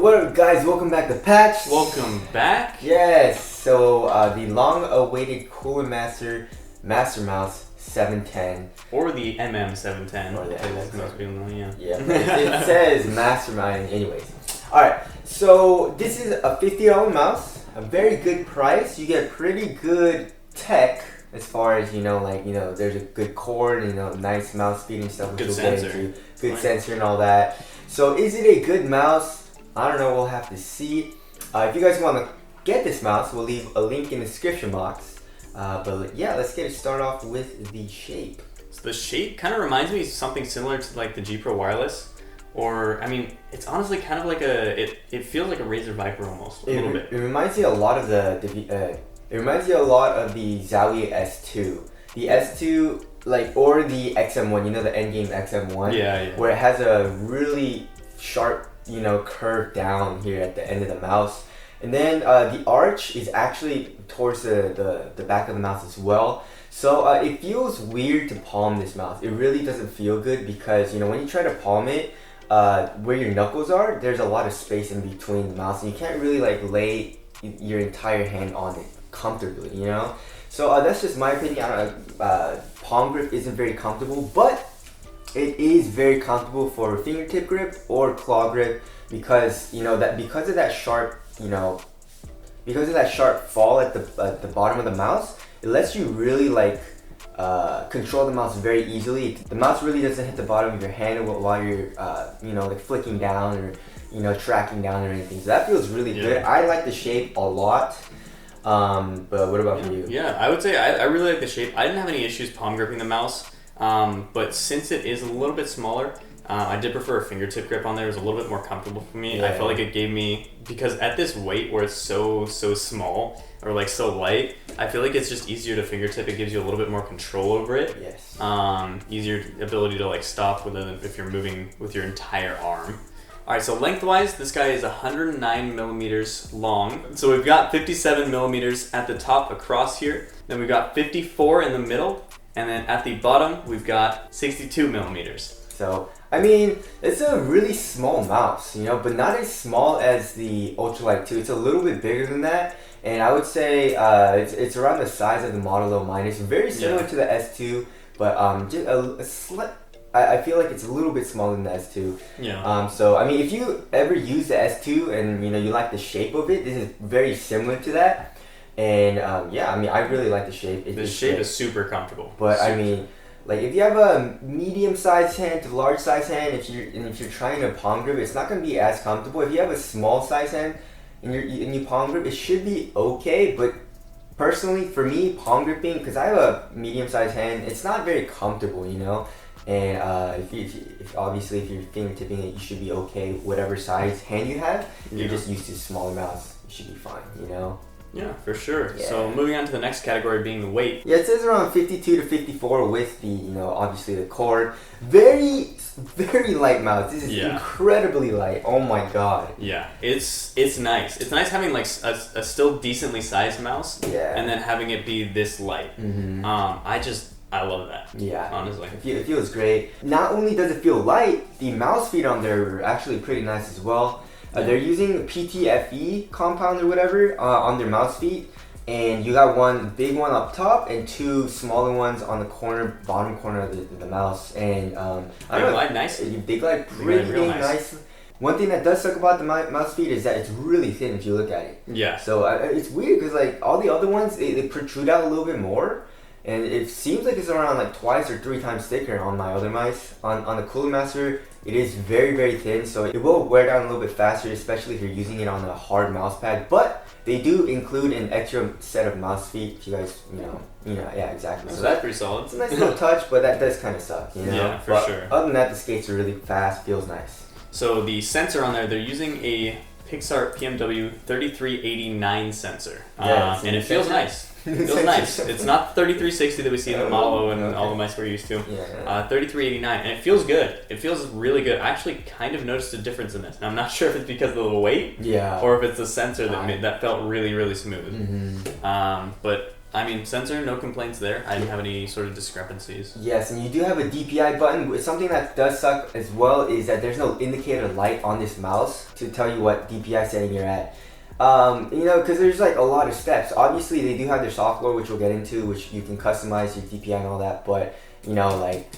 What up, guys? Welcome back to Patch. Welcome back. Yes. So the long-awaited Cooler Master Mouse 710, Or the MM710. Or the as most people know, yeah. Yeah. It says Mastermind, anyways. All right. So this is a $50 mouse, a very good price. You get pretty good tech as far as there's a good cord, nice mouse speed and stuff. Good sensor. Good sensor and all that. So is it a good mouse? I don't know, we'll have to see. If you guys want to get this mouse, we'll leave a link in the description box. But yeah, let's get it started off with the shape. So the shape kind of reminds me of something similar to like the G Pro Wireless. Or, I mean, it's honestly kind of like it feels like a Razer Viper almost, a little bit. It reminds me a lot of the Zowie S2. The S2, or the XM1, the Endgame XM1. Yeah. Where it has a really sharp, curve down here at the end of the mouse. And then the arch is actually towards the back of the mouse as well. So it feels weird to palm this mouse. It really doesn't feel good because, when you try to palm it, where your knuckles are, there's a lot of space in between the mouse. And you can't really lay your entire hand on it comfortably, So that's just my opinion. Palm grip isn't very comfortable, but it is very comfortable for fingertip grip or claw grip because because of that sharp fall at the bottom of the mouse, it lets you really control the mouse very easily. The mouse really doesn't hit the bottom of your hand while you're flicking down or tracking down or anything. So that feels really good. I like the shape a lot. But what about for you? Yeah, I would say I really like the shape. I didn't have any issues palm gripping the mouse. But since it is a little bit smaller, I did prefer a fingertip grip on there. It was a little bit more comfortable for me. Yeah. I felt like it gave me, because at this weight where it's so small or so light, I feel like it's just easier to fingertip. It gives you a little bit more control over it. Yes. Easier ability to stop if you're moving with your entire arm. All right, so lengthwise, this guy is 109 millimeters long. So we've got 57 millimeters at the top across here. Then we've got 54 in the middle. And then at the bottom, we've got 62 millimeters. So, I mean, it's a really small mouse, but not as small as the Ultralight 2. It's a little bit bigger than that. And I would say it's around the size of the Model O Minus. Very similar to the S2, but I feel like it's a little bit smaller than the S2. Yeah. So, I mean, if you ever use the S2 and, you like the shape of it, this is very similar to that. And I really like the shape. The shape is super comfortable. But I mean, if you have a medium-sized hand to large-sized hand, if you're trying to palm grip, it's not going to be as comfortable. If you have a small-sized hand and you palm grip, it should be okay. But personally, for me, palm gripping, because I have a medium-sized hand, it's not very comfortable, And if you're fingertipping it, you should be okay. Whatever size hand you have, you're just used to smaller mouse, you should be fine, Yeah, for sure. Yeah. So moving on to the next category being the weight. Yeah, it says around 52 to 54 with the, obviously the cord. Very, very light mouse. This is incredibly light. Oh my god. Yeah, it's nice. It's nice having a still decently sized mouse. Yeah. And then having it be this light. Mm-hmm. I love that. Yeah. Honestly. It feels great. Not only does it feel light, the mouse feet on there are actually pretty nice as well. They're using PTFE compound or whatever on their mouse feet, and you got one big one up top and two smaller ones on the bottom corner of the mouse. And They glide nicely. They glide pretty nice. One thing that does suck about the mouse feet is that it's really thin if you look at it. Yeah. So it's weird because all the other ones they protrude out a little bit more. And it seems like it's around twice or three times thicker on my other mice. On the Cooler Master, it is very, very thin, so it will wear down a little bit faster, especially if you're using it on a hard mouse pad. But they do include an extra set of mouse feet if you guys, yeah, exactly. So that's pretty solid. It's a nice little touch, but that does kind of suck, Yeah, for sure. Other than that, the skates are really fast, feels nice. So the sensor on there, they're using a Pixar PMW 3389 sensor. Yeah, and it feels nice. It feels nice. It's not 3360 that we see in the Model O and all the mice we're used to. Yeah. 3389, and it feels good. It feels really good. I actually kind of noticed a difference in this. Now, I'm not sure if it's because of the weight, or if it's the sensor that felt really, really smooth. Mm-hmm. But I mean, sensor, no complaints there. I didn't have any sort of discrepancies. Yes, and you do have a DPI button. Something that does suck as well is that there's no indicator light on this mouse to tell you what DPI setting you're at. You know, because there's like a lot of steps. Obviously, they do have their software, which we'll get into, which you can customize your DPI and all that. But you know, like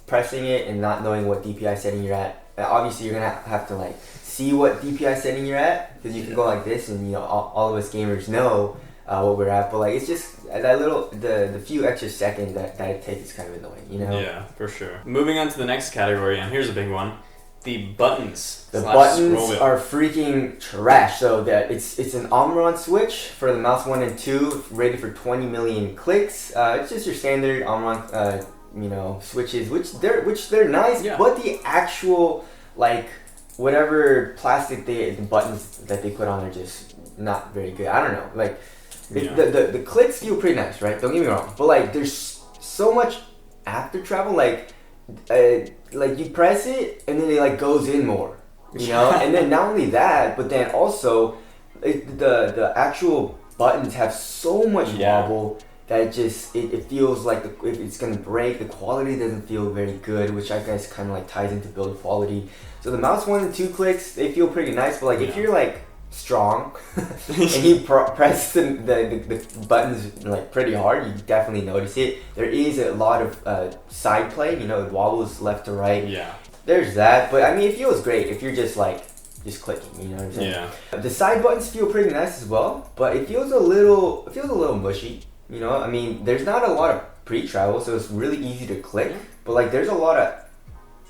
pressing it and not knowing what DPI setting you're at, obviously you're gonna have to like see what DPI setting you're at, because you can go like this, and you know, all of us gamers know what we're at. But like, it's just that little the few extra seconds that it takes is kind of annoying, you know. Yeah, for sure. Moving on to the next category, and here's a big one. The buttons. The buttons are freaking trash. So that it's an Omron switch for the mouse 1 and 2, rated for 20 million clicks. It's just your standard Omron, you know, switches, which they're nice, yeah. But the actual like whatever plastic the buttons that they put on are just not very good. I don't know, like the clicks feel pretty nice, right? Don't get me wrong, but like there's so much after travel, like you press it and then it like goes in more, you know. And then not only that, but then also the actual buttons have so much wobble that it feels like if it's gonna break. The quality doesn't feel very good, which I guess kind of like ties into build quality. So the mouse 1 and 2 clicks, they feel pretty nice, but like if you're like strong and you press the buttons like pretty hard, you definitely notice it. There is a lot of side play, you know, it wobbles left to right. Yeah, there's that, but I mean, it feels great if you're just clicking, you know what I'm saying? Yeah. The side buttons feel pretty nice as well, but it feels a little mushy, you know. I mean, there's not a lot of pre-travel, so it's really easy to click, but like there's a lot of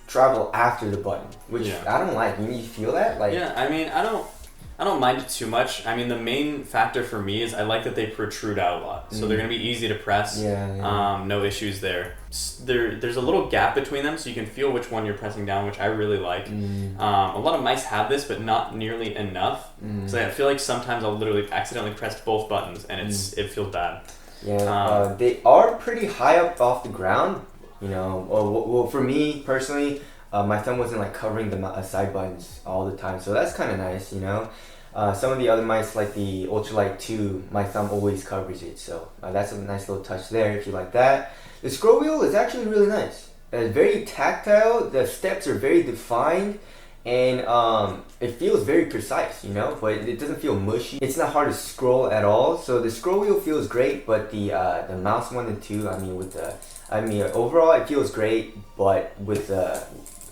travel after the button, which I don't like. You feel that? Like, yeah, I mean, I don't mind it too much. I mean, the main factor for me is I like that they protrude out a lot. So they're going to be easy to press. Yeah. No issues there. There's a little gap between them, so you can feel which one you're pressing down, which I really like. A lot of mice have this, but not nearly enough. So I feel like sometimes I'll literally accidentally press both buttons, and it feels bad. Yeah, they are pretty high up off the ground, you know. Well, for me personally, my thumb wasn't like covering the side buttons all the time, so that's kind of nice, you know. Some of the other mice, like the Ultralight 2, my thumb always covers it, so that's a nice little touch there if you like that. The scroll wheel is actually really nice. It's very tactile, the steps are very defined, and it feels very precise, you know, but it doesn't feel mushy. It's not hard to scroll at all, so the scroll wheel feels great, but the mouse 1 and 2, I mean overall it feels great, but with the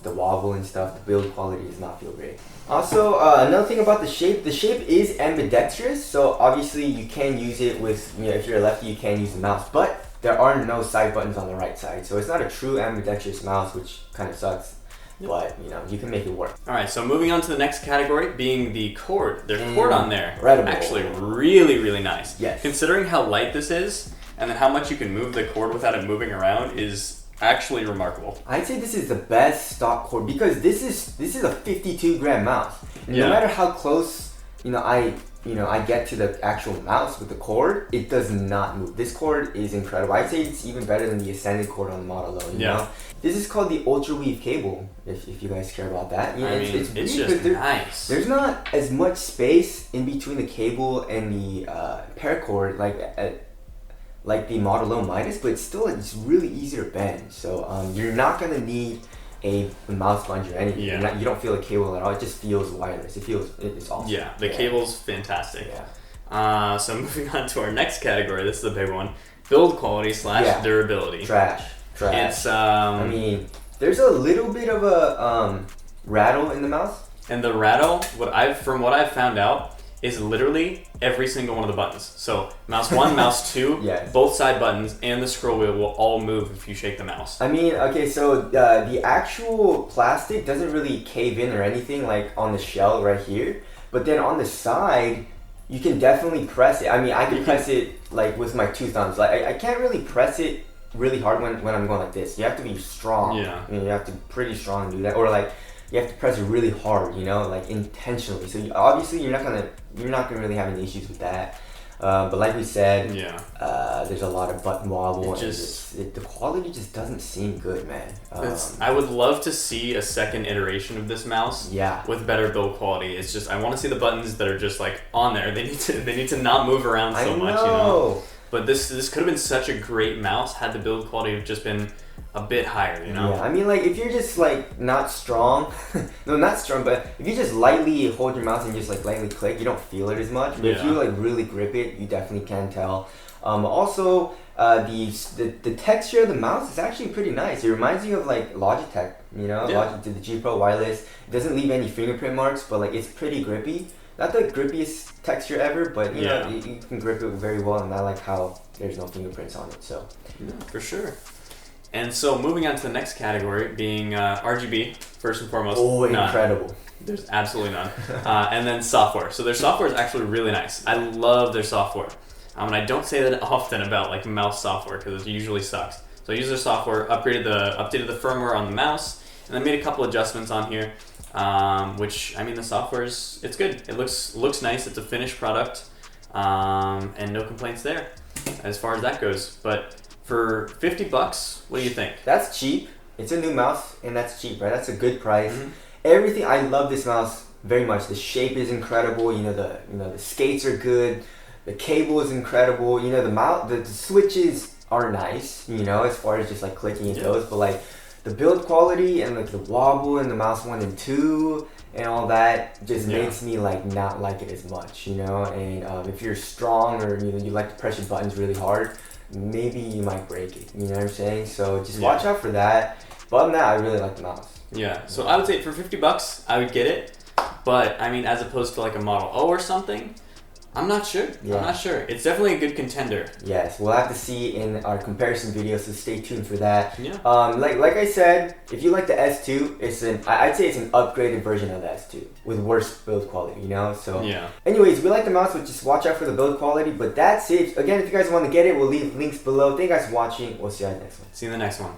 wobble and stuff, the build quality does not feel great. Also, another thing about the shape is ambidextrous, so obviously you can use it with, you know, if you're a lefty, you can use the mouse, but there are no side buttons on the right side, so it's not a true ambidextrous mouse, which kind of sucks. But you know, you can make it work. All right, so moving on to the next category, being the cord. Their cord on there, incredible. Actually really, really nice. Yes. Considering how light this is, and then how much you can move the cord without it moving around, is actually remarkable. I'd say this is the best stock cord, because this is a 52 gram mouse. No matter how close, I get to the actual mouse with the cord, it does not move. This cord is incredible. I'd say it's even better than the Ascended cord on the Model Low. You know? This is called the Ultra Weave cable, if you guys care about that. Yeah, it's just nice. There's not as much space in between the cable and the paracord like the Model Low Midas, but it's really easy to bend. So you're not gonna need a mouse sponge or anything. You don't feel a cable at all. It just feels wireless. It's awesome. Yeah, the cable's fantastic. Yeah. So moving on to our next category, this is a big one: build quality / durability. Trash. It's I mean, there's a little bit of a rattle in the mouse. And the rattle, from what I've found out, is literally every single one of the buttons. So mouse 1, mouse 2, both side buttons, and the scroll wheel will all move if you shake the mouse. I mean, okay, so the actual plastic doesn't really cave in or anything like on the shell right here, but then on the side, you can definitely press it. I mean, I can press it like with my 2 thumbs. Like I can't really press it really hard when I'm going like this. You have to be strong. Yeah. I mean, you have to be pretty strong to do that, or like you have to press it really hard, you know, like intentionally. So obviously you're not gonna really have any issues with that. But like we said, there's a lot of button wobble. The quality just doesn't seem good, man. I would love to see a second iteration of this mouse. With better build quality. It's just I want to see the buttons that are just like on there. They need to not move around so much. You know. But this could have been such a great mouse had the build quality have just been a bit higher, you know? Yeah, I mean, like, if you're just, like, not strong, no, not strong, but if you just lightly hold your mouse and just, like, lightly click, you don't feel it as much. But if you, like, really grip it, you definitely can tell. Also, the texture of the mouse is actually pretty nice. It reminds you of, like, Logitech, you know? Yeah. The G Pro Wireless. It doesn't leave any fingerprint marks, but, like, it's pretty grippy. Not the grippiest texture ever, but, you know, you can grip it very well, and I like how there's no fingerprints on it, so. Yeah, for sure. And so moving on to the next category, being RGB, first and foremost. Oh, none. incredible. There's absolutely none. And then software. So their software is actually really nice. I love their software. And I don't say that often about like mouse software because it usually sucks. So I use their software, updated the firmware on the mouse, and then made a couple adjustments on here. Which, I mean, the software it's good. It looks nice. It's a finished product. And no complaints there as far as that goes. But for $50, what do you think? That's cheap. It's a new mouse, and that's cheap, right? That's a good price. Mm-hmm. Everything, I love this mouse very much. The shape is incredible. The skates are good. The cable is incredible. You know, the switches are nice. You know, as far as just like clicking it goes, but like the build quality and like the wobble in the mouse 1 and 2 and all that just makes me like not like it as much. You know, and if you're strong or you like to press your buttons really hard, maybe you might break it, you know what I'm saying? So just watch out for that. But other than that, I really like the mouse. Yeah, so I would say for $50, I would get it. But, I mean, as opposed to like a Model O or something, I'm not sure. Yeah. I'm not sure. It's definitely a good contender. Yes, we'll have to see in our comparison video, so stay tuned for that. Yeah. Like I said, if you like the S2, I'd say it's an upgraded version of the S2 with worse build quality, you know? So Yeah. anyways, we like the mouse, but just watch out for the build quality. But that's it. Again, if you guys want to get it, we'll leave links below. Thank you guys for watching. We'll see you guys next one. See you in the next one.